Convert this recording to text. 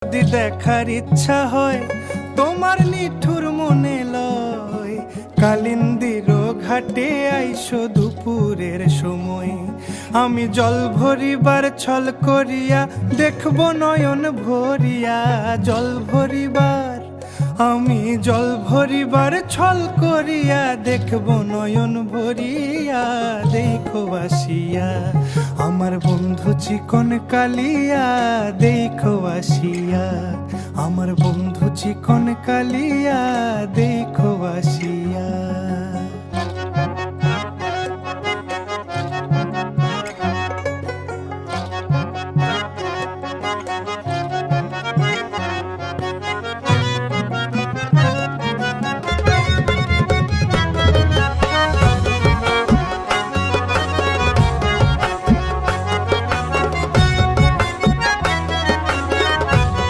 যদি দেখার ইচ্ছা হয় তোমার নিঠুর মনে লয়, কালিন্দির ঘাটে আইসো দুপুরের সময়। আমি জল ভরিবার ছল করিয়া দেখব নয়ন ভরিয়া, জল ভরিবার আমি জল ভরিবার ছল করিয়া দেখব নয়ন ভরিয়া। দেখো আসিয়া আমার বন্ধু চিকন কালিয়া, দেখো আসিয়া আমার বন্ধু চিকন কালিয়া, দেখো আসিয়া।